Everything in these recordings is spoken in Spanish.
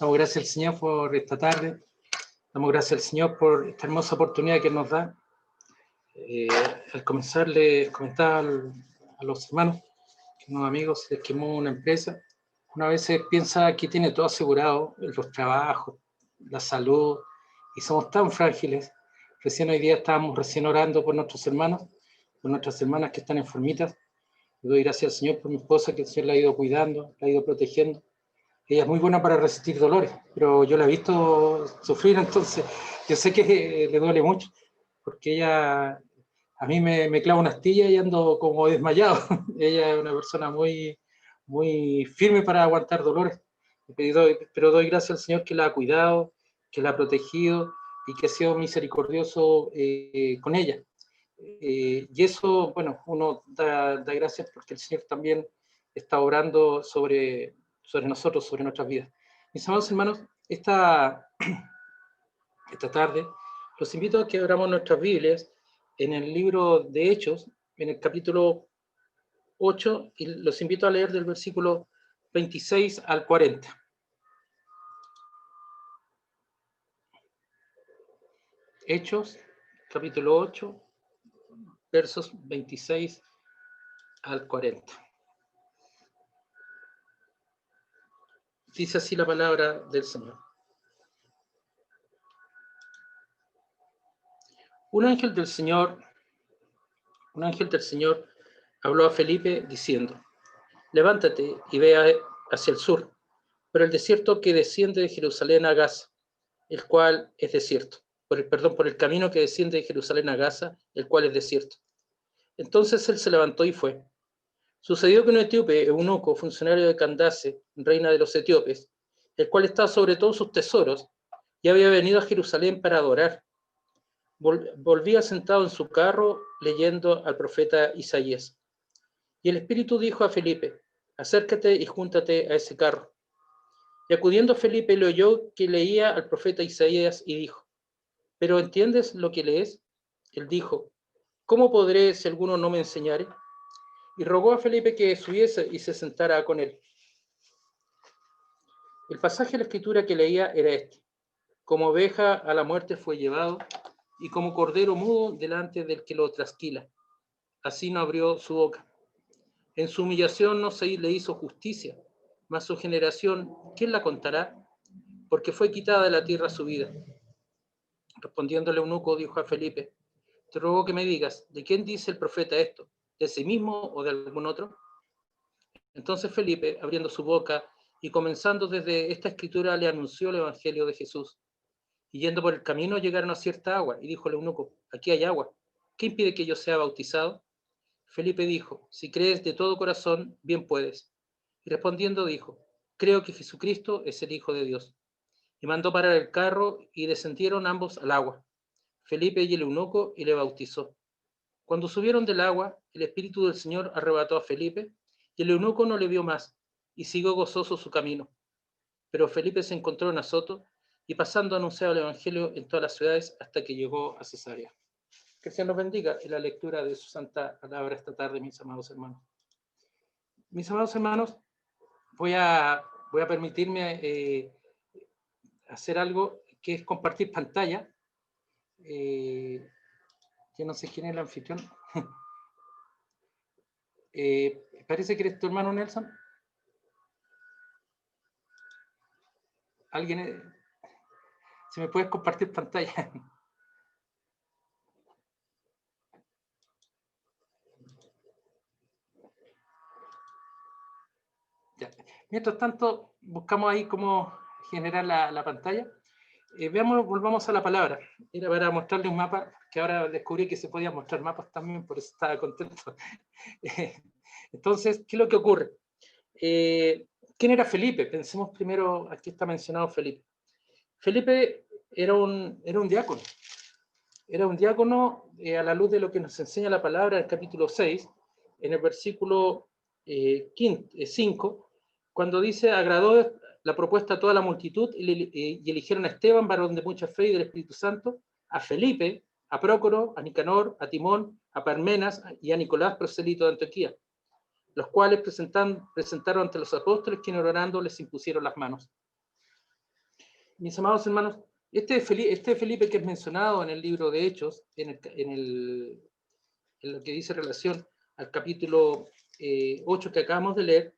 Damos gracias al Señor por esta tarde. Damos gracias al Señor por esta hermosa oportunidad que nos da. Al comenzar, le comentaba a los hermanos, que unos amigos les quemó una empresa. Una vez piensa que tiene todo asegurado, los trabajos, la salud, y somos tan frágiles. Recién hoy día estábamos orando por nuestros hermanos, por nuestras hermanas que están enfermitas. Le doy gracias al Señor por mi esposa, que el Señor la ha ido cuidando, la ha ido protegiendo. Ella es muy buena para resistir dolores, pero yo la he visto sufrir, entonces yo sé que le duele mucho, porque ella, a mí me clava una astilla y ando como desmayado. Ella es una persona muy firme para aguantar dolores, pero doy gracias al Señor que la ha cuidado, que la ha protegido y que ha sido misericordioso con ella. Y eso, bueno, uno da gracias porque el Señor también está obrando sobre nosotros, sobre nuestras vidas. Mis amados hermanos, esta tarde los invito a que abramos nuestras Biblias en el libro de Hechos, en el capítulo 8, y los invito a leer del versículo 26 al 40. Hechos, capítulo 8, versos 26 al 40. Dice así la palabra del Señor. Un ángel del Señor habló a Felipe diciendo: levántate y ve hacia el sur, por el desierto que desciende de Jerusalén a Gaza, el cual es desierto. Por el camino que desciende de Jerusalén a Gaza, el cual es desierto. Entonces él se levantó y fue. Sucedió que un etíope, eunuco, funcionario de Candace, reina de los etíopes, el cual estaba sobre todos sus tesoros, ya había venido a Jerusalén para adorar. Volvía sentado en su carro leyendo al profeta Isaías. Y el Espíritu dijo a Felipe: acércate y júntate a ese carro. Y acudiendo Felipe le oyó que leía al profeta Isaías y dijo: ¿pero entiendes lo que lees? Él dijo: ¿cómo podré si alguno no me enseñare? Y rogó a Felipe que subiese y se sentara con él. El pasaje de la escritura que leía era este: como oveja a la muerte fue llevado, y como cordero mudo delante del que lo trasquila, así no abrió su boca. En su humillación no se le hizo justicia, mas su generación, ¿quién la contará? Porque fue quitada de la tierra su vida. Respondiéndole eunuco, dijo a Felipe: te ruego que me digas, ¿de quién dice el profeta esto? ¿De sí mismo o de algún otro? Entonces Felipe, abriendo su boca y comenzando desde esta escritura, le anunció el evangelio de Jesús. Y yendo por el camino llegaron a cierta agua, y dijo el eunuco: aquí hay agua, ¿qué impide que yo sea bautizado? Felipe dijo: si crees de todo corazón, bien puedes. Y respondiendo dijo: creo que Jesucristo es el Hijo de Dios. Y mandó parar el carro, y descendieron ambos al agua, Felipe y el eunuco, y le bautizó. Cuando subieron del agua, el Espíritu del Señor arrebató a Felipe, y el eunuco no le vio más, y siguió gozoso su camino. Pero Felipe se encontró en Azoto, y pasando anunciaba el Evangelio en todas las ciudades hasta que llegó a Cesarea. Que el Señor nos bendiga en la lectura de su santa palabra esta tarde, mis amados hermanos. Mis amados hermanos, voy a permitirme hacer algo que es compartir pantalla. Que no sé quién es el anfitrión. Parece que eres tu hermano Nelson. ¿Alguien? Si me puedes compartir pantalla. Ya. Mientras tanto, buscamos ahí cómo generar la pantalla. Volvamos a la palabra. Era para mostrarle un mapa, que ahora descubrí que se podían mostrar mapas también, por eso estaba contento. Entonces, ¿qué es lo que ocurre? ¿Quién era Felipe? Pensemos primero, aquí está mencionado Felipe. Felipe era un diácono. Era un diácono a la luz de lo que nos enseña la palabra en el capítulo 6, en el versículo 5, cuando dice: agradó la propuesta a toda la multitud y eligieron a Esteban, varón de mucha fe y del Espíritu Santo, a Felipe, a Prócoro, a Nicanor, a Timón, a Parmenas y a Nicolás, prosélito de Antioquía, los cuales presentaron ante los apóstoles, quienes orando les impusieron las manos. mis amados hermanos, este Felipe que es mencionado en el libro de Hechos, en lo que dice relación al capítulo 8 que acabamos de leer,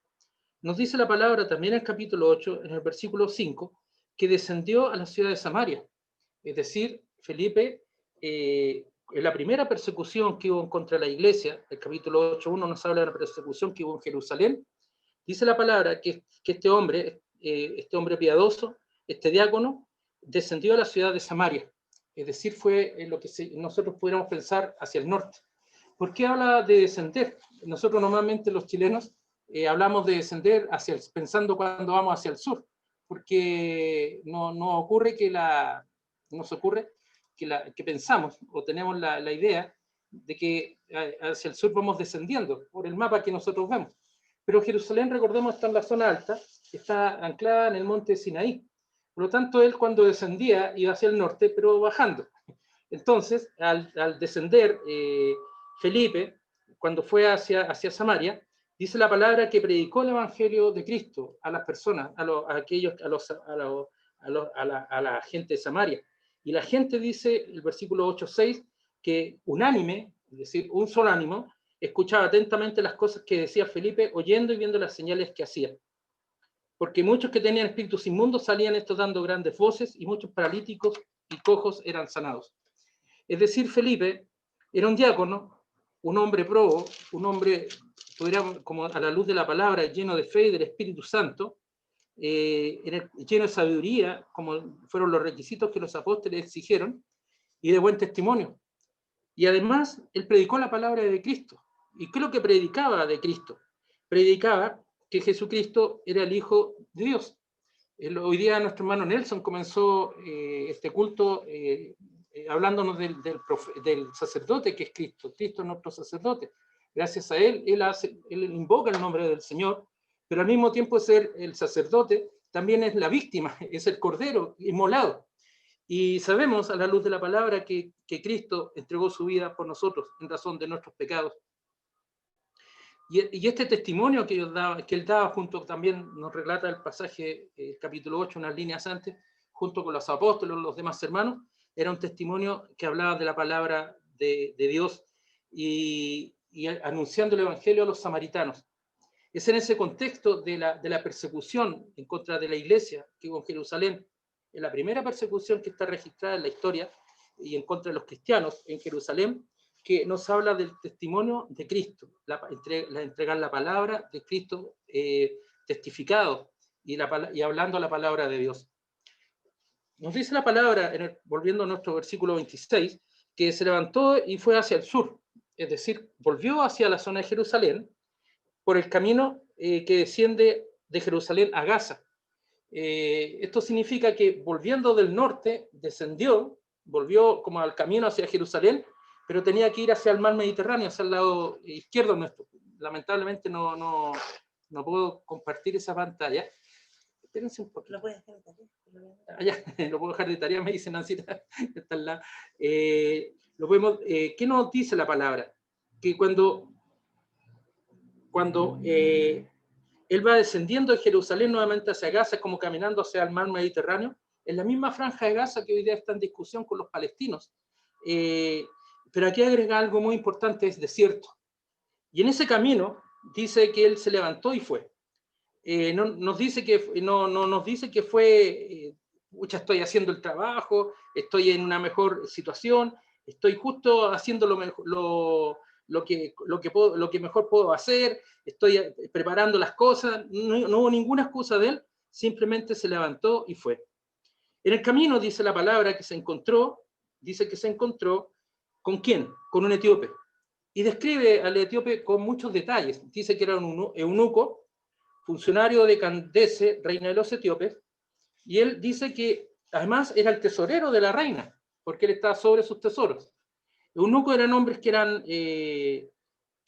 nos dice la palabra también en el capítulo 8, en el versículo 5, que descendió a la ciudad de Samaria. Es decir, Felipe, en la primera persecución que hubo contra la iglesia, el capítulo 8.1 nos habla de la persecución que hubo en Jerusalén, dice la palabra que este hombre piadoso, este diácono, descendió a la ciudad de Samaria. Es decir, fue en lo que nosotros pudiéramos pensar hacia el norte. ¿Por qué habla de descender? Nosotros normalmente los chilenos hablamos de descender pensando cuando vamos hacia el sur, porque no ocurre nos ocurre que pensamos o tenemos la idea de que hacia el sur vamos descendiendo por el mapa que nosotros vemos. Pero Jerusalén, recordemos, está en la zona alta, está anclada en el monte Sinaí. Por lo tanto, él cuando descendía iba hacia el norte, pero bajando. Entonces, al descender Felipe, cuando fue hacia Samaria, dice la palabra que predicó el evangelio de Cristo a las personas, a la gente de Samaria. Y la gente dice, el versículo 8:6, que unánime, es decir, un solo ánimo, escuchaba atentamente las cosas que decía Felipe, oyendo y viendo las señales que hacía. Porque muchos que tenían espíritus inmundos salían estos dando grandes voces, y muchos paralíticos y cojos eran sanados. Es decir, Felipe era un diácono, un hombre probo, un hombre, como a la luz de la palabra, lleno de fe y del Espíritu Santo, lleno de sabiduría, como fueron los requisitos que los apóstoles exigieron, y de buen testimonio. Y además, él predicó la palabra de Cristo. ¿Y qué es lo que predicaba de Cristo? Predicaba que Jesucristo era el Hijo de Dios. Hoy día nuestro hermano Nelson comenzó este culto hablándonos del sacerdote que es Cristo. Cristo es nuestro sacerdote. Gracias a él, él invoca el nombre del Señor, pero al mismo tiempo ser el sacerdote también es la víctima, es el cordero inmolado. Y sabemos a la luz de la palabra que Cristo entregó su vida por nosotros en razón de nuestros pecados. Y este testimonio que él daba junto, también nos relata el pasaje, el capítulo 8, unas líneas antes, junto con los apóstoles, los demás hermanos, era un testimonio que hablaba de la palabra de Dios y anunciando el evangelio a los samaritanos. Es en ese contexto de la persecución en contra de la iglesia que hubo en Jerusalén, en la primera persecución que está registrada en la historia y en contra de los cristianos en Jerusalén, que nos habla del testimonio de Cristo, entregar la palabra de Cristo testificado y hablando la palabra de Dios. Nos dice la palabra, volviendo a nuestro versículo 26, que se levantó y fue hacia el sur, es decir, volvió hacia la zona de Jerusalén por el camino que desciende de Jerusalén a Gaza. Esto significa que volviendo del norte, volvió como al camino hacia Jerusalén, pero tenía que ir hacia el mar Mediterráneo, hacia el lado izquierdo nuestro. Lamentablemente no puedo compartir esa pantalla. Espérense un poco. Lo puedes dejar de tarea. Ya, lo puedo dejar de tarea, me dice Nancita. Está al lado. ¿Qué nos dice la palabra? Que cuando él va descendiendo de Jerusalén nuevamente hacia Gaza, como caminando hacia el mar Mediterráneo, en la misma franja de Gaza que hoy día está en discusión con los palestinos. Pero aquí agrega algo muy importante, es desierto. Y en ese camino dice que él se levantó y fue. No nos dice que fue, estoy haciendo el trabajo, estoy en una mejor situación, estoy justo haciendo lo que mejor puedo hacer, estoy preparando las cosas, no hubo ninguna excusa de él, simplemente se levantó y fue. En el camino dice la palabra que se encontró ¿con quién? Con un etíope. Y describe al etíope con muchos detalles. Dice que era un eunuco, funcionario de Candace, reina de los etíopes, y él dice que además era el tesorero de la reina, porque él estaba sobre sus tesoros. Eunucos eran hombres que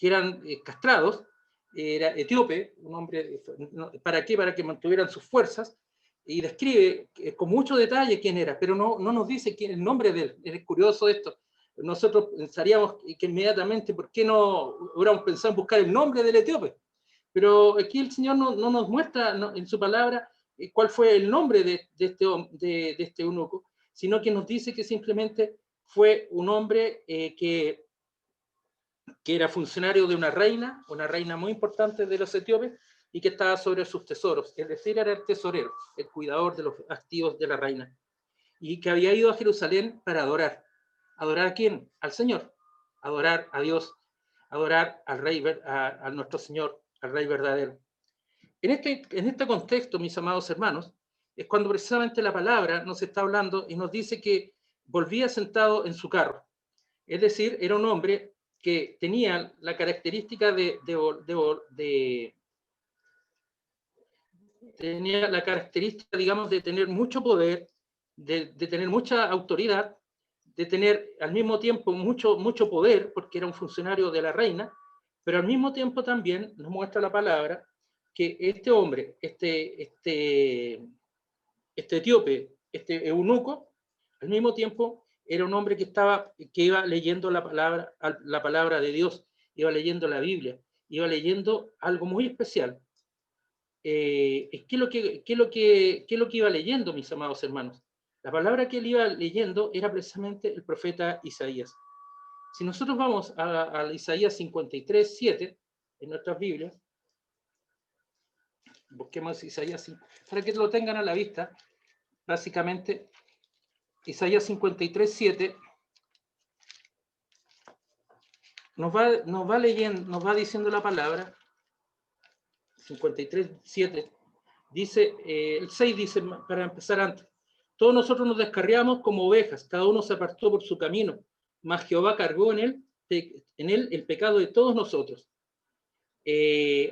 eran castrados, era etíope, un hombre, ¿para qué? Para que mantuvieran sus fuerzas, y describe con mucho detalle quién era, pero no nos dice el nombre de él. Es curioso esto. Nosotros pensaríamos que inmediatamente, ¿por qué no hubiéramos pensado en buscar el nombre del etíope? Pero aquí el Señor no nos muestra en su palabra cuál fue el nombre de este eunuco, sino que nos dice que simplemente fue un hombre que era funcionario de una reina muy importante de los etíopes, y que estaba sobre sus tesoros, es decir, era el tesorero, el cuidador de los activos de la reina, y que había ido a Jerusalén para adorar. ¿Adorar a quién? Al Señor, adorar a Dios, adorar al Rey, a nuestro Señor, al Rey verdadero. En este contexto, mis amados hermanos, es cuando precisamente la palabra nos está hablando y nos dice que volvía sentado en su carro. Es decir, era un hombre que tenía la característica tenía la característica, digamos, de tener mucho poder, de tener mucha autoridad, de tener al mismo tiempo mucho poder, porque era un funcionario de la reina, pero al mismo tiempo también nos muestra la palabra que este hombre, este etíope, este eunuco, al mismo tiempo era un hombre que iba leyendo la palabra de Dios, iba leyendo la Biblia, iba leyendo algo muy especial. ¿Qué es lo que iba leyendo, mis amados hermanos? La palabra que él iba leyendo era precisamente el profeta Isaías. Si nosotros vamos a Isaías 53, 7, en nuestras Biblias, busquemos Isaías, para que lo tengan a la vista, básicamente, Isaías 53, 7, nos va diciendo la palabra, 53, 7, dice, el 6 dice, para empezar antes, todos nosotros nos descarriamos como ovejas, cada uno se apartó por su camino, mas Jehová cargó en él el pecado de todos nosotros.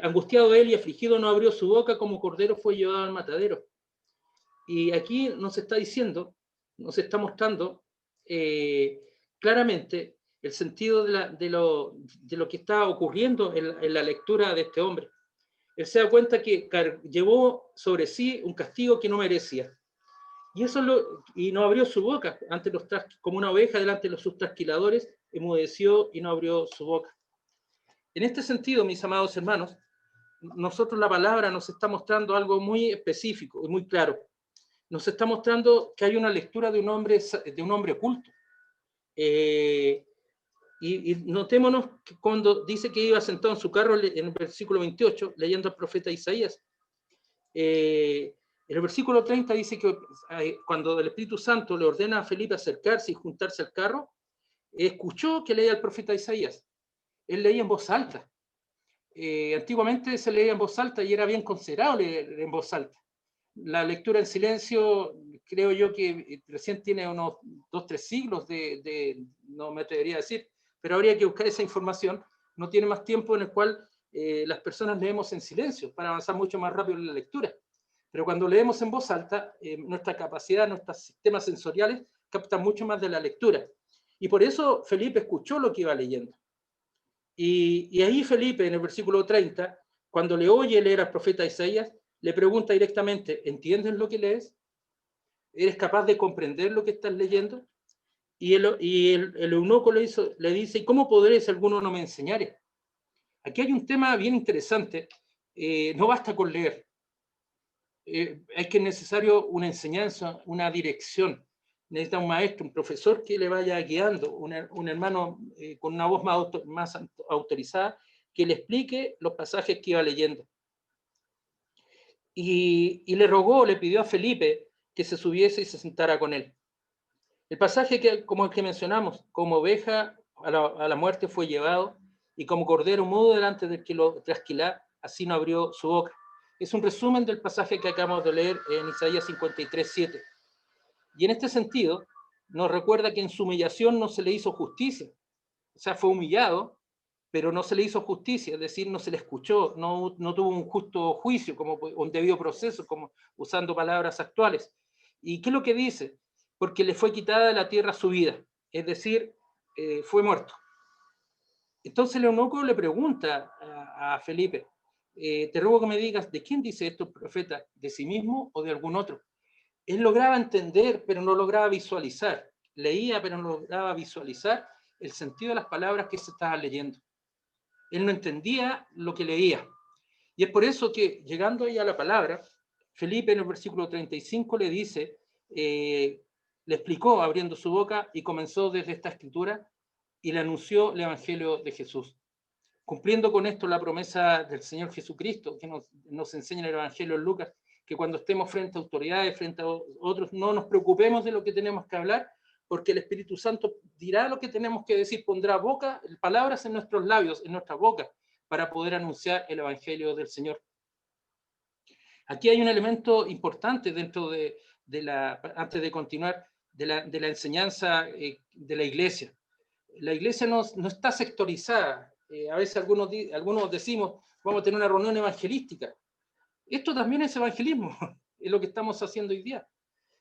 Angustiado él y afligido no abrió su boca, como cordero fue llevado al matadero. Y aquí nos está diciendo, nos está mostrando claramente el sentido de lo que está ocurriendo en la lectura de este hombre. Él se da cuenta que llevó sobre sí un castigo que no merecía. Y no abrió su boca ante como una oveja delante de sus trasquiladores, enmudeció y no abrió su boca. En este sentido, mis amados hermanos, nosotros la palabra nos está mostrando algo muy específico y muy claro. Nos está mostrando que hay una lectura de un hombre oculto. Y notémonos que cuando dice que iba sentado en su carro, en el versículo 28, leyendo al profeta Isaías, en el versículo 30 dice que cuando el Espíritu Santo le ordena a Felipe acercarse y juntarse al carro, escuchó que leía el profeta Isaías. Él leía en voz alta. Antiguamente se leía en voz alta y era bien considerado leer en voz alta. La lectura en silencio, creo yo que recién tiene unos 2-3 siglos no me atrevería a decir, pero habría que buscar esa información. No tiene más tiempo en el cual las personas leemos en silencio para avanzar mucho más rápido en la lectura. Pero cuando leemos en voz alta, nuestra capacidad, nuestros sistemas sensoriales captan mucho más de la lectura. Y por eso Felipe escuchó lo que iba leyendo. Y ahí Felipe, en el versículo 30, cuando le oye leer al profeta Isaías, le pregunta directamente, ¿entiendes lo que lees? ¿Eres capaz de comprender lo que estás leyendo? Y el eunuco le dice, ¿y cómo podré si alguno no me enseñare? Aquí hay un tema bien interesante. No basta con leer. Es que es necesario una enseñanza, una dirección. Necesita un maestro, un profesor que le vaya guiando, un hermano con una voz más autorizada, que le explique los pasajes que iba leyendo. Y le pidió a Felipe que se subiese y se sentara con él. El pasaje como el que mencionamos, como oveja a la muerte fue llevado, y como cordero mudo delante del que lo trasquilá, así no abrió su boca. Es un resumen del pasaje que acabamos de leer en Isaías 53, 7. Y en este sentido, nos recuerda que en su humillación no se le hizo justicia. O sea, fue humillado, pero no se le hizo justicia, es decir, no se le escuchó, no tuvo un justo juicio, como un debido proceso, como usando palabras actuales. ¿Y qué es lo que dice? Porque le fue quitada de la tierra su vida, es decir, fue muerto. Entonces el eunuco le pregunta a Felipe, te ruego que me digas, ¿de quién dice esto el profeta? ¿De sí mismo o de algún otro? Él lograba entender, pero no lograba visualizar. Leía, pero no lograba visualizar el sentido de las palabras que se estaban leyendo. Él no entendía lo que leía. Y es por eso que, llegando ahí a la palabra, Felipe en el versículo 35 le dice, le explicó abriendo su boca y comenzó desde esta escritura y le anunció el Evangelio de Jesús. Cumpliendo con esto la promesa del Señor Jesucristo, que nos enseña en el Evangelio de Lucas, que cuando estemos frente a autoridades, frente a otros, no nos preocupemos de lo que tenemos que hablar, porque el Espíritu Santo dirá lo que tenemos que decir, pondrá palabras en nuestros labios, en nuestra boca, para poder anunciar el Evangelio del Señor. Aquí hay un elemento importante dentro antes de continuar, de la enseñanza de la iglesia. La iglesia no está sectorizada. A veces algunos decimos, vamos a tener una reunión evangelística. Esto también es evangelismo, es lo que estamos haciendo hoy día.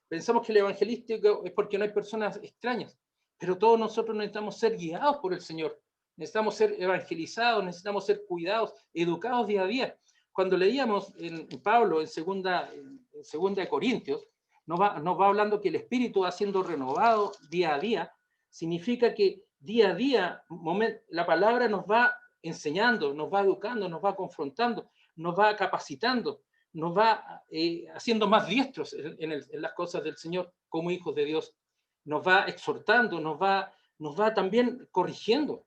Pensamos que el evangelístico es porque no hay personas extrañas, pero todos nosotros necesitamos ser guiados por el Señor. Necesitamos ser evangelizados, necesitamos ser cuidados, educados día a día. Cuando leíamos en Pablo en segunda de Corintios, nos va hablando que el Espíritu va siendo renovado día a día. Significa que día a día la palabra nos va enseñando, nos va educando, nos va confrontando, nos va capacitando, nos va haciendo más diestros en las cosas del Señor como hijos de Dios. Nos va exhortando, nos va también corrigiendo.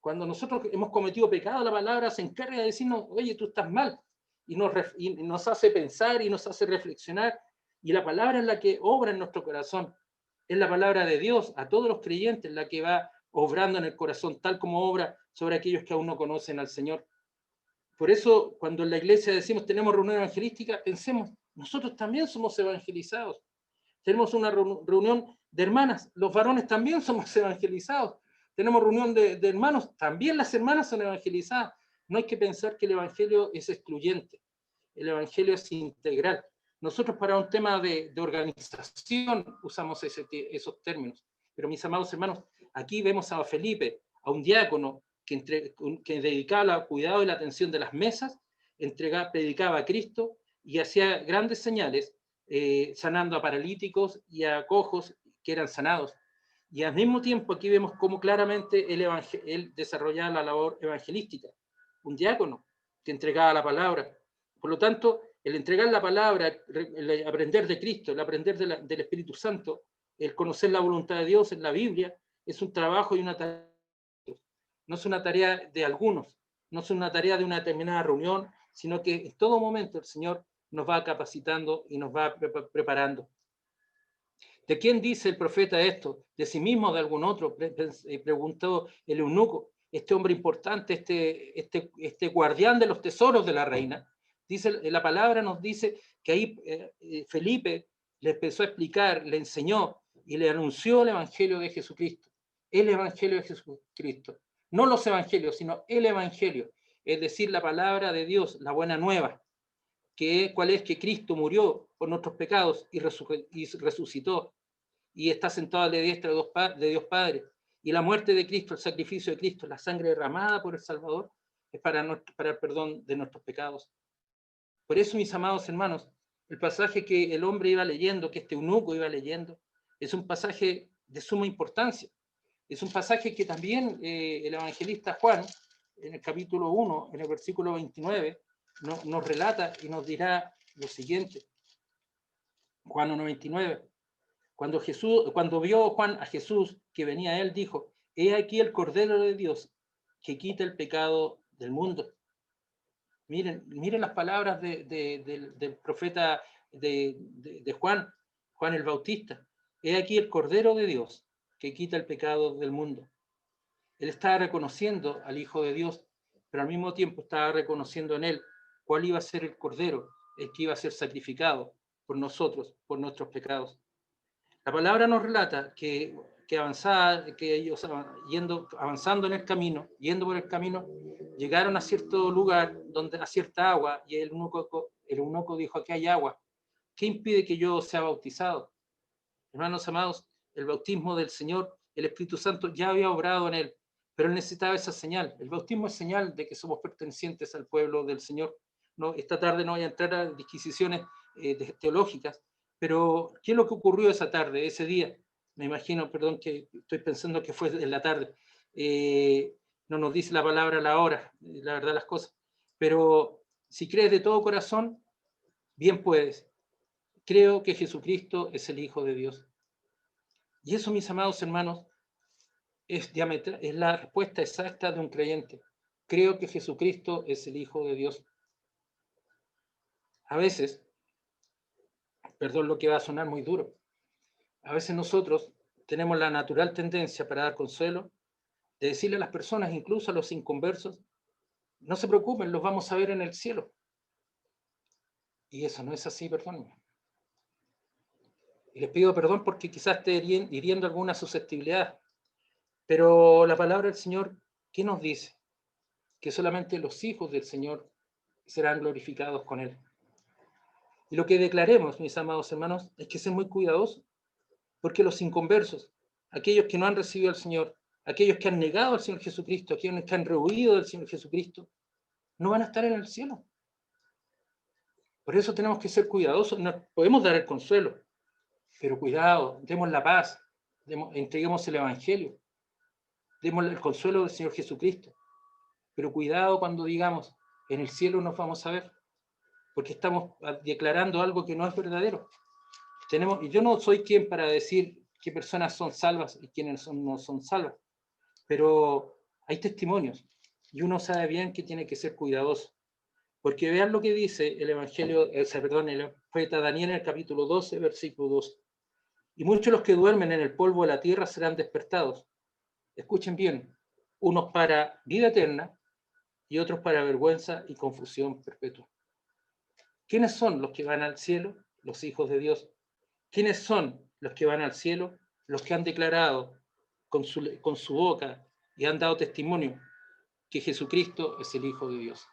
Cuando nosotros hemos cometido pecado, la palabra se encarga de decirnos, oye, tú estás mal. Y nos hace pensar y nos hace reflexionar. Y la palabra es la que obra en nuestro corazón. Es la palabra de Dios a todos los creyentes la que va obrando en el corazón, tal como obra sobre aquellos que aún no conocen al Señor. Por eso, cuando en la iglesia decimos tenemos reunión evangelística, pensemos, nosotros también somos evangelizados. Tenemos una reunión de hermanas, los varones también somos evangelizados. Tenemos reunión de hermanos, también las hermanas son evangelizadas. No hay que pensar que el evangelio es excluyente, el evangelio es integral. Nosotros para un tema de organización usamos esos términos, pero mis amados hermanos, aquí vemos a Felipe, a un diácono que dedicaba al cuidado y la atención de las mesas, predicaba a Cristo y hacía grandes señales, sanando a paralíticos y a cojos que eran sanados. Y al mismo tiempo aquí vemos cómo claramente él desarrollaba la labor evangelística, un diácono que entregaba la palabra. Por lo tanto, el entregar la palabra, el aprender de Cristo, el aprender del Espíritu Santo, el conocer la voluntad de Dios en la Biblia, es un trabajo y una tarea. No es una tarea de algunos, no es una tarea de una determinada reunión, sino que en todo momento el Señor nos va capacitando y nos va preparando. ¿De quién dice el profeta esto? ¿De sí mismo o de algún otro? Preguntó el eunuco, este hombre importante, este guardián de los tesoros de la reina. La palabra nos dice que ahí Felipe le empezó a explicar, le enseñó y le anunció el Evangelio de Jesucristo. El Evangelio de Jesucristo. No los evangelios, sino el Evangelio. Es decir, la palabra de Dios, la buena nueva. ¿Cuál es? Que Cristo murió por nuestros pecados y resucitó y está sentado a la diestra de Dios Padre. Y la muerte de Cristo, el sacrificio de Cristo, la sangre derramada por el Salvador, es para el perdón de nuestros pecados. Por eso, mis amados hermanos, el pasaje que el hombre iba leyendo, que este eunuco iba leyendo, es un pasaje de suma importancia. Es un pasaje que también el evangelista Juan, en el capítulo 1, en el versículo 29, nos relata y nos dirá lo siguiente. Juan 1:29. Cuando vio Juan a Jesús que venía a él, dijo, he aquí el Cordero de Dios que quita el pecado del mundo. Miren las palabras del profeta de Juan el Bautista. He aquí el Cordero de Dios que quita el pecado del mundo. Él estaba reconociendo al Hijo de Dios, pero al mismo tiempo estaba reconociendo en él cuál iba a ser el Cordero, el que iba a ser sacrificado por nosotros, por nuestros pecados. La palabra nos relata que ellos avanzando en el camino, yendo por el camino, llegaron a cierto lugar, a cierta agua, y el eunuco dijo, aquí hay agua. ¿Qué impide que yo sea bautizado? Hermanos amados, el bautismo del Señor, el Espíritu Santo ya había obrado en él, pero él necesitaba esa señal. El bautismo es señal de que somos pertenecientes al pueblo del Señor. No, esta tarde no voy a entrar a disquisiciones teológicas, pero ¿qué es lo que ocurrió esa tarde, ese día? Me imagino, perdón, que estoy pensando que fue en la tarde. No nos dice la palabra la hora, la verdad las cosas. Pero si crees de todo corazón, bien puedes. Creo que Jesucristo es el Hijo de Dios. Y eso, mis amados hermanos, es la respuesta exacta de un creyente. Creo que Jesucristo es el Hijo de Dios. A veces, perdón lo que va a sonar muy duro, a veces nosotros tenemos la natural tendencia para dar consuelo de decirle a las personas, incluso a los inconversos, no se preocupen, los vamos a ver en el cielo. Y eso no es así, perdónenme. Y les pido perdón porque quizás esté hiriendo alguna susceptibilidad, pero la palabra del Señor, ¿qué nos dice? Que solamente los hijos del Señor serán glorificados con Él. Y lo que declaremos, mis amados hermanos, es que ser muy cuidadosos, porque los inconversos, aquellos que no han recibido al Señor, aquellos que han negado al Señor Jesucristo, aquellos que han rehuido del Señor Jesucristo, no van a estar en el cielo. Por eso tenemos que ser cuidadosos. No podemos dar el consuelo, pero cuidado, demos la paz, entreguemos el Evangelio, demos el consuelo del Señor Jesucristo. Pero cuidado cuando digamos, en el cielo nos vamos a ver, porque estamos declarando algo que no es verdadero. Y yo no soy quien para decir qué personas son salvas y quiénes no son salvas, pero hay testimonios y uno sabe bien que tiene que ser cuidadoso. Porque vean lo que dice el Evangelio, el profeta Daniel en el capítulo 12, versículo 2. Y muchos los que duermen en el polvo de la tierra serán despertados. Escuchen bien, unos para vida eterna y otros para vergüenza y confusión perpetua. ¿Quiénes son los que van al cielo? Los hijos de Dios. ¿Quiénes son los que van al cielo? Los que han declarado con su boca y han dado testimonio que Jesucristo es el Hijo de Dios.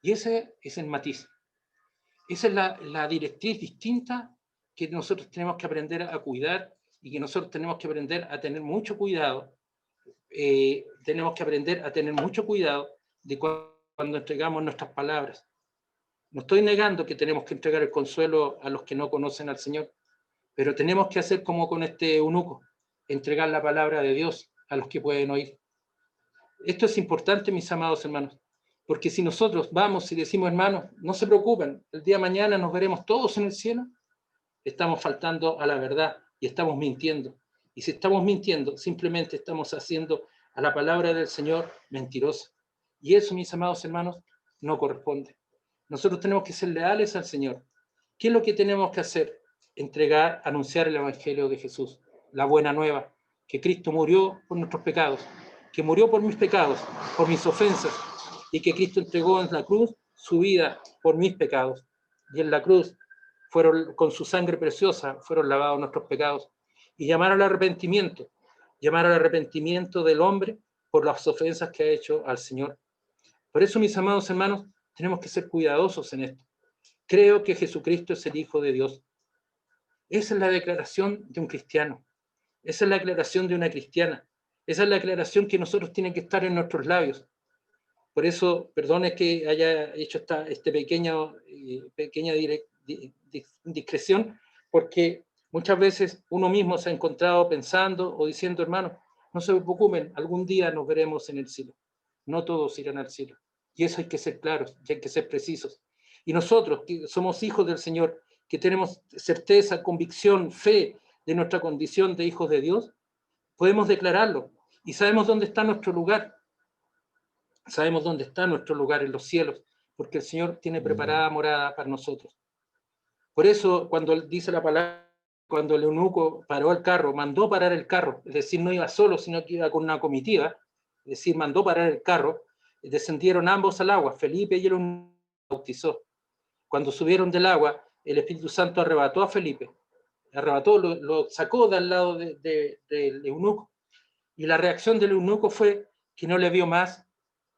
Y ese es el matiz. Esa es la directriz distinta que nosotros tenemos que aprender a cuidar y que nosotros tenemos que aprender a tener mucho cuidado. Tenemos que aprender a tener mucho cuidado de cuando entregamos nuestras palabras. No estoy negando que tenemos que entregar el consuelo a los que no conocen al Señor, pero tenemos que hacer como con este eunuco, entregar la palabra de Dios a los que pueden oír. Esto es importante, mis amados hermanos, porque si nosotros vamos y decimos, hermanos, no se preocupen, el día de mañana nos veremos todos en el cielo, estamos faltando a la verdad y estamos mintiendo. Y si estamos mintiendo, simplemente estamos haciendo a la palabra del Señor mentirosa. Y eso, mis amados hermanos, no corresponde. Nosotros tenemos que ser leales al Señor. ¿Qué es lo que tenemos que hacer? Entregar, anunciar el Evangelio de Jesús, la buena nueva, que Cristo murió por nuestros pecados, que murió por mis pecados, por mis ofensas, y que Cristo entregó en la cruz su vida por mis pecados. Y en la cruz con su sangre preciosa fueron lavados nuestros pecados. Y llamar al arrepentimiento del hombre por las ofensas que ha hecho al Señor. Por eso, mis amados hermanos, tenemos que ser cuidadosos en esto. Creo que Jesucristo es el Hijo de Dios. Esa es la declaración de un cristiano. Esa es la declaración de una cristiana. Esa es la declaración que nosotros tiene que estar en nuestros labios. Por eso, perdone que haya hecho esta pequeña discreción, porque muchas veces uno mismo se ha encontrado pensando o diciendo, hermano, no se preocupen, algún día nos veremos en el cielo. No todos irán al cielo. Y eso hay que ser claros, y hay que ser precisos. Y nosotros, que somos hijos del Señor, que tenemos certeza, convicción, fe de nuestra condición de hijos de Dios, podemos declararlo. Y sabemos dónde está nuestro lugar. Sabemos dónde está nuestro lugar en los cielos, porque el Señor tiene preparada morada para nosotros. Por eso, cuando dice la palabra, cuando el eunuco paró el carro, mandó parar el carro, es decir, no iba solo, sino que iba con una comitiva, es decir, mandó parar el carro, descendieron ambos al agua, Felipe y el eunuco bautizó. Cuando subieron del agua, el Espíritu Santo arrebató a Felipe, lo sacó del lado del eunuco, y la reacción del eunuco fue que no le vio más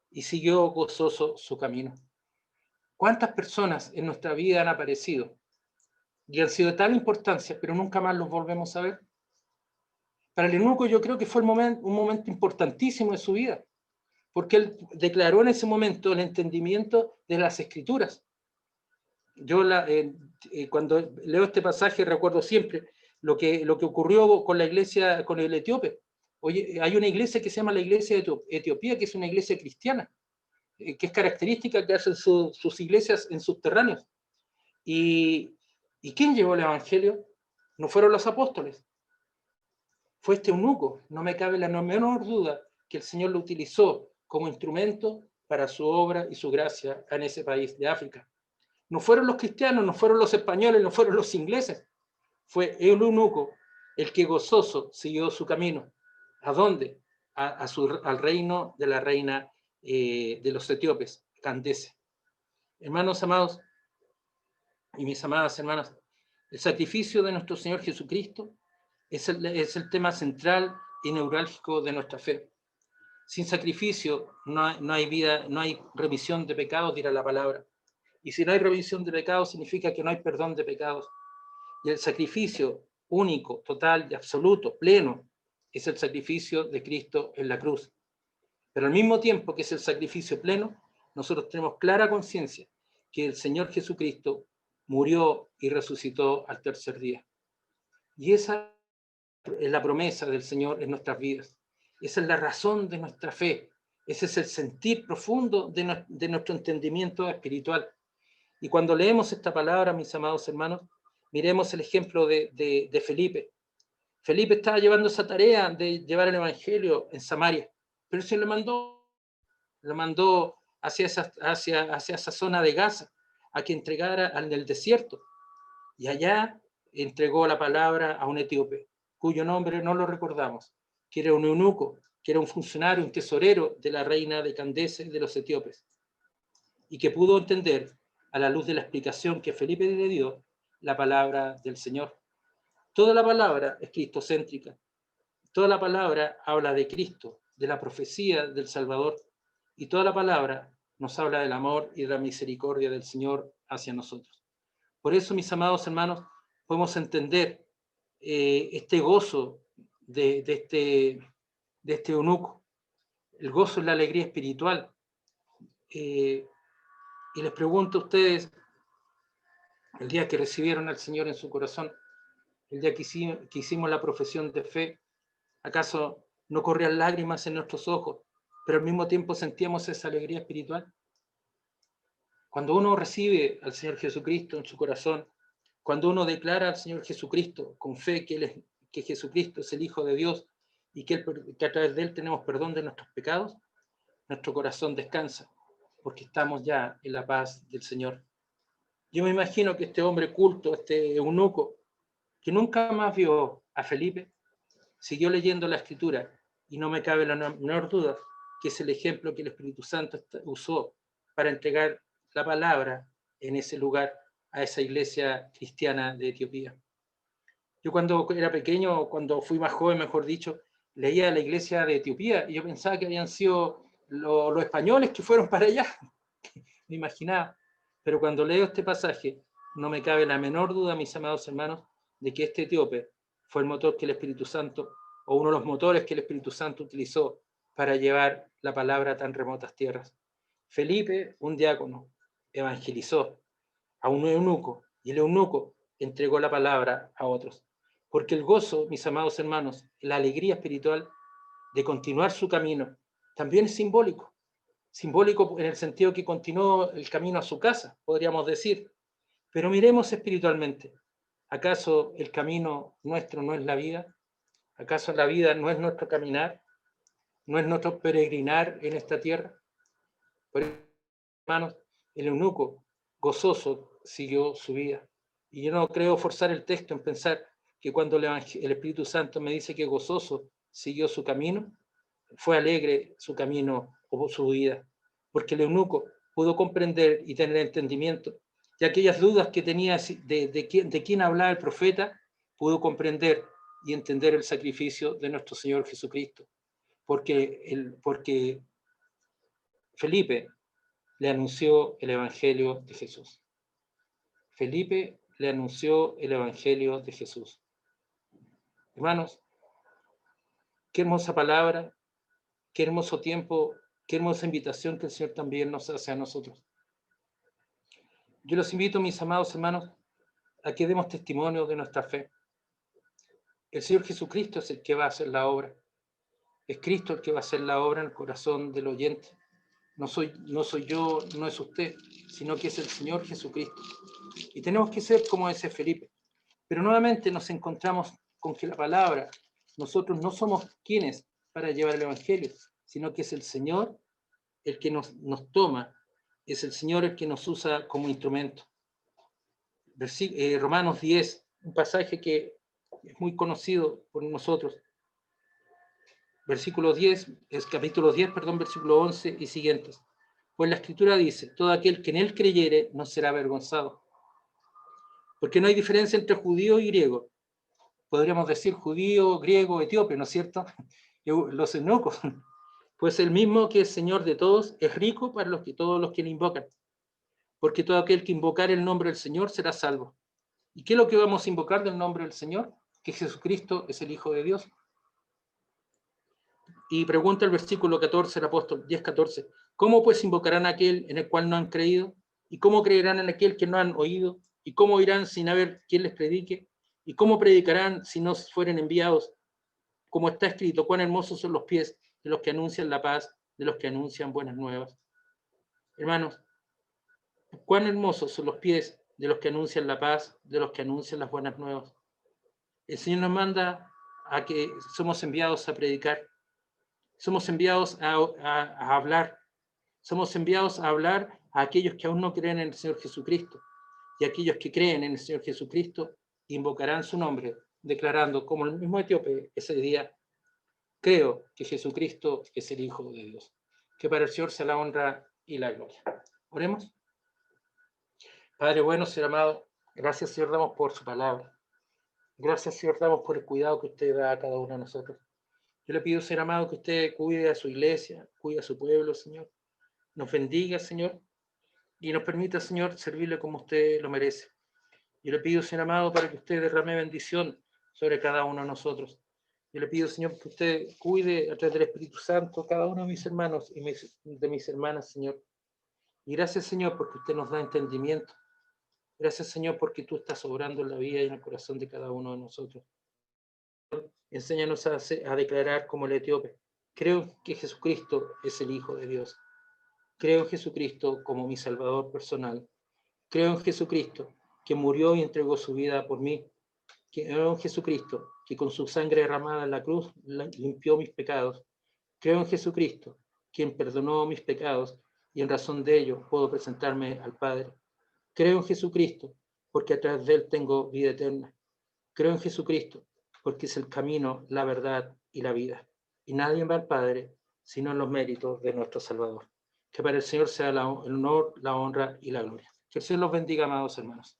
y siguió gozoso su camino. ¿Cuántas personas en nuestra vida han aparecido y han sido de tal importancia, pero nunca más los volvemos a ver? Para el eunuco yo creo que fue un momento importantísimo de su vida, porque él declaró en ese momento el entendimiento de las Escrituras. Yo cuando leo este pasaje recuerdo siempre lo que ocurrió con la iglesia, con el etíope. Oye, hay una iglesia que se llama la iglesia de Etiopía, que es una iglesia cristiana, que es característica que hacen sus iglesias en subterráneos. Y ¿Y quién llevó el evangelio? No fueron los apóstoles, fue este eunuco. No me cabe la menor duda que el Señor lo utilizó como instrumento para su obra y su gracia en ese país de África. No fueron los cristianos, no fueron los españoles, no fueron los ingleses. Fue el eunuco el que gozoso siguió su camino. ¿A dónde? Al reino de la reina de los etíopes, Candace. Hermanos amados y mis amadas hermanas, el sacrificio de nuestro Señor Jesucristo es el tema central y neurálgico de nuestra fe. Sin sacrificio no hay vida, no hay remisión de pecados, dirá la palabra. Y si no hay remisión de pecados, significa que no hay perdón de pecados. Y el sacrificio único, total, y absoluto, pleno, es el sacrificio de Cristo en la cruz. Pero al mismo tiempo que es el sacrificio pleno, nosotros tenemos clara conciencia que el Señor Jesucristo murió y resucitó al tercer día. Y esa es la promesa del Señor en nuestras vidas. Esa es la razón de nuestra fe. Ese es el sentir profundo de nuestro entendimiento espiritual. Y cuando leemos esta palabra, mis amados hermanos, miremos el ejemplo de Felipe. Felipe estaba llevando esa tarea de llevar el evangelio en Samaria, pero se lo mandó hacia esa zona de Gaza, a que entregara en el desierto. Y allá entregó la palabra a un etíope, cuyo nombre no lo recordamos, que era un eunuco, que era un funcionario, un tesorero de la reina de Candace de los etíopes, y que pudo entender, a la luz de la explicación que Felipe le dio, la palabra del Señor. Toda la palabra es cristocéntrica. Toda la palabra habla de Cristo, de la profecía del Salvador, y toda la palabra nos habla del amor y de la misericordia del Señor hacia nosotros. Por eso, mis amados hermanos, podemos entender este gozo de este eunuco. El gozo es la alegría espiritual. Y les pregunto a ustedes, el día que recibieron al Señor en su corazón, el día que hicimos la profesión de fe, ¿acaso no corrían lágrimas en nuestros ojos, pero al mismo tiempo sentíamos esa alegría espiritual? Cuando uno recibe al Señor Jesucristo en su corazón, cuando uno declara al Señor Jesucristo con fe que Jesucristo es el Hijo de Dios y que a través de Él tenemos perdón de nuestros pecados, nuestro corazón descansa, porque estamos ya en la paz del Señor. Yo me imagino que este hombre culto, este eunuco, que nunca más vio a Felipe, siguió leyendo la Escritura, y no me cabe la menor duda que es el ejemplo que el Espíritu Santo usó para entregar la palabra en ese lugar a esa iglesia cristiana de Etiopía. Yo cuando era pequeño, cuando fui más joven, mejor dicho, leía la iglesia de Etiopía y yo pensaba que habían sido los españoles que fueron para allá. Me imaginaba. Pero cuando leo este pasaje, no me cabe la menor duda, mis amados hermanos, de que este etíope fue el motor que el Espíritu Santo, o uno de los motores que el Espíritu Santo utilizó para llevar la palabra a tan remotas tierras. Felipe, un diácono, evangelizó a un eunuco, y el eunuco entregó la palabra a otros. Porque el gozo, mis amados hermanos, la alegría espiritual de continuar su camino, también es simbólico. Simbólico en el sentido que continuó el camino a su casa, podríamos decir. Pero miremos espiritualmente. ¿Acaso el camino nuestro no es la vida? ¿Acaso la vida no es nuestro caminar? ¿No es nuestro peregrinar en esta tierra? Por eso, hermanos, el eunuco gozoso siguió su vida. Y yo no creo forzar el texto en pensar que cuando el Espíritu Santo me dice que gozoso siguió su camino, fue alegre su camino o su vida, porque el eunuco pudo comprender y tener entendimiento, y aquellas dudas que tenía de quién hablaba el profeta, pudo comprender y entender el sacrificio de nuestro Señor Jesucristo, porque Felipe le anunció el Evangelio de Jesús. Felipe le anunció el Evangelio de Jesús. Hermanos, qué hermosa palabra, qué hermoso tiempo, qué hermosa invitación que el Señor también nos hace a nosotros. Yo los invito, mis amados hermanos, a que demos testimonio de nuestra fe. El Señor Jesucristo es el que va a hacer la obra. Es Cristo el que va a hacer la obra en el corazón del oyente. No soy yo, no es usted, sino que es el Señor Jesucristo. Y tenemos que ser como ese Felipe. Pero nuevamente nos encontramos con que la palabra, nosotros no somos quienes para llevar el Evangelio, sino que es el Señor el que nos toma, es el Señor el que nos usa como instrumento. Romanos 10, un pasaje que es muy conocido por nosotros. Versículo 10, es capítulo 10, perdón, versículo 11 y siguientes. Pues la Escritura dice, todo aquel que en él creyere no será avergonzado. Porque no hay diferencia entre judío y griego. Podríamos decir judío, griego, etíope, ¿no es cierto? Los eunucos. Pues el mismo que es Señor de todos es rico para todos los que le invocan. Porque todo aquel que invocar el nombre del Señor será salvo. ¿Y qué es lo que vamos a invocar del nombre del Señor? Que Jesucristo es el Hijo de Dios. Y pregunta el versículo 14, el apóstol 10:14. ¿Cómo pues invocarán a aquel en el cual no han creído? ¿Y cómo creerán en aquel que no han oído? ¿Y cómo irán sin haber quien les predique? ¿Y cómo predicarán si no fueren enviados? Como está escrito, cuán hermosos son los pies de los que anuncian la paz, de los que anuncian buenas nuevas. Hermanos, cuán hermosos son los pies de los que anuncian la paz, de los que anuncian las buenas nuevas. El Señor nos manda a que somos enviados a predicar, somos enviados a hablar, somos enviados a hablar a aquellos que aún no creen en el Señor Jesucristo, y aquellos que creen en el Señor Jesucristo invocarán su nombre, declarando, como el mismo etíope ese día, creo que Jesucristo es el Hijo de Dios. Que para el Señor sea la honra y la gloria. Oremos. Padre bueno, Señor amado, gracias, Señor, damos por su palabra. Gracias, Señor, damos por el cuidado que usted da a cada uno de nosotros. Yo le pido, Señor amado, que usted cuide a su iglesia, cuide a su pueblo, Señor. Nos bendiga, Señor, y nos permita, Señor, servirle como usted lo merece. Yo le pido, Señor amado, para que usted derrame bendición sobre cada uno de nosotros. Yo le pido, Señor, que usted cuide a través del Espíritu Santo cada uno de mis hermanos y de mis hermanas, Señor. Y gracias, Señor, porque usted nos da entendimiento. Gracias, Señor, porque tú estás obrando en la vida y en el corazón de cada uno de nosotros. Enséñanos a declarar como el etíope. Creo que Jesucristo es el Hijo de Dios. Creo en Jesucristo como mi Salvador personal. Creo en Jesucristo que murió y entregó su vida por mí. Creo en Jesucristo que con su sangre derramada en la cruz limpió mis pecados. Creo en Jesucristo, quien perdonó mis pecados y en razón de ello puedo presentarme al Padre. Creo en Jesucristo porque a través de él tengo vida eterna. Creo en Jesucristo porque es el camino, la verdad y la vida. Y nadie va al Padre sino en los méritos de nuestro Salvador. Que para el Señor sea el honor, la honra y la gloria. Que el Señor los bendiga, amados hermanos.